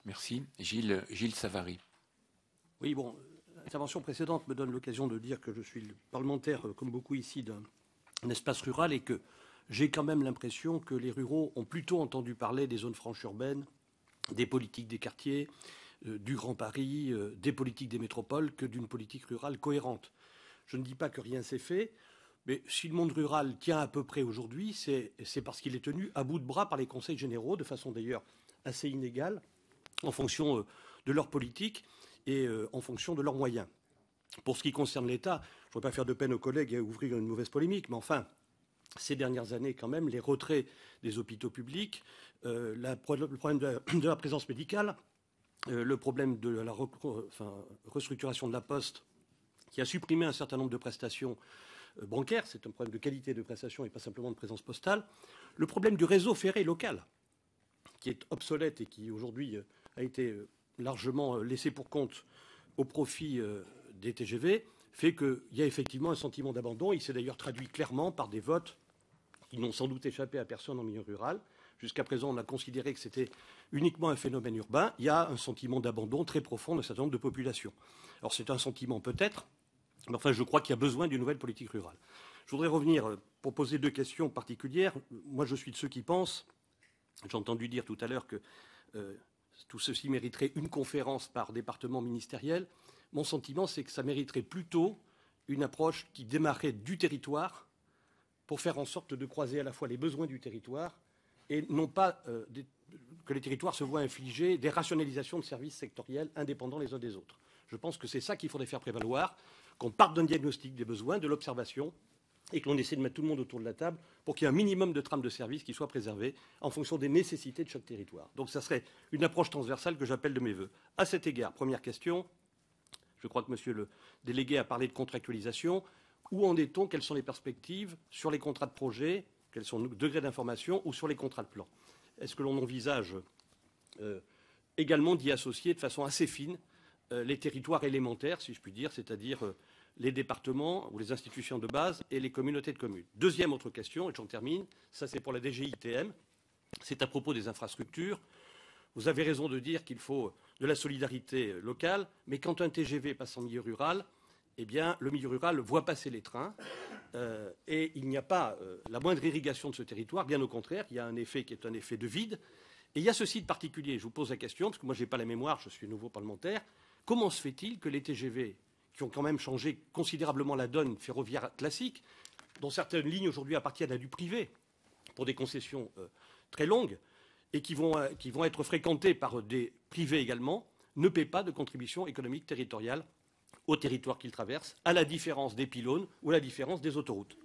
Merci. Gilles Savary. Oui, bon, l'intervention précédente me donne l'occasion de dire que je suis le parlementaire, comme beaucoup ici, d'un espace rural et que j'ai quand même l'impression que les ruraux ont plutôt entendu parler des zones franches urbaines, des politiques des quartiers, du Grand Paris, des politiques des métropoles, que d'une politique rurale cohérente. Je ne dis pas que rien s'est fait, mais si le monde rural tient à peu près aujourd'hui, c'est parce qu'il est tenu à bout de bras par les conseils généraux, de façon d'ailleurs assez inégale, en fonction de leur politique et en fonction de leurs moyens. Pour ce qui concerne l'État, je ne voudrais pas faire de peine aux collègues et ouvrir une mauvaise polémique, mais enfin, ces dernières années, quand même, les retraits des hôpitaux publics, le problème de la présence médicale, le problème de la restructuration de la Poste, qui a supprimé un certain nombre de prestations bancaires, c'est un problème de qualité de prestation et pas simplement de présence postale, le problème du réseau ferré local, qui est obsolète et qui aujourd'hui a été largement laissé pour compte au profit des TGV, fait qu'il y a effectivement un sentiment d'abandon. Il s'est d'ailleurs traduit clairement par des votes qui n'ont sans doute échappé à personne en milieu rural. Jusqu'à présent, on a considéré que c'était uniquement un phénomène urbain. Il y a un sentiment d'abandon très profond d'un certain nombre de populations. Alors c'est un sentiment peut-être, mais enfin je crois qu'il y a besoin d'une nouvelle politique rurale. Je voudrais revenir pour poser deux questions particulières. Moi je suis de ceux qui pensent, j'ai entendu dire tout à l'heure que tout ceci mériterait une conférence par département ministériel. Mon sentiment, c'est que ça mériterait plutôt une approche qui démarrait du territoire pour faire en sorte de croiser à la fois les besoins du territoire et non pas que les territoires se voient infliger des rationalisations de services sectoriels indépendants les uns des autres. Je pense que c'est ça qu'il faudrait faire prévaloir, qu'on parte d'un diagnostic des besoins, de l'observation, et que l'on essaie de mettre tout le monde autour de la table pour qu'il y ait un minimum de trames de services qui soient préservées en fonction des nécessités de chaque territoire. Donc ça serait une approche transversale que j'appelle de mes vœux. À cet égard, première question, je crois que monsieur le délégué a parlé de contractualisation. Où en est-on? Quelles sont les perspectives sur les contrats de projet? Quels sont nos degrés d'information? Ou sur les contrats de plan? Est-ce que l'on envisage également d'y associer de façon assez fine les territoires élémentaires, si je puis dire, c'est-à-dire les départements ou les institutions de base et les communautés de communes? Deuxième autre question, et j'en termine, ça c'est pour la DGITM, c'est à propos des infrastructures. Vous avez raison de dire qu'il faut de la solidarité locale, mais quand un TGV passe en milieu rural, eh bien, le milieu rural voit passer les trains et il n'y a pas la moindre irrigation de ce territoire. Bien au contraire, il y a un effet qui est un effet de vide. Et il y a ceci de particulier. Je vous pose la question, parce que moi, je n'ai pas la mémoire, je suis nouveau parlementaire. Comment se fait-il que les TGV, qui ont quand même changé considérablement la donne ferroviaire classique, dont certaines lignes aujourd'hui appartiennent à du privé pour des concessions très longues, et qui vont être fréquentées par des privés également, ne paient pas de contribution économique territoriale au territoire qu'ils traversent, à la différence des pylônes ou à la différence des autoroutes?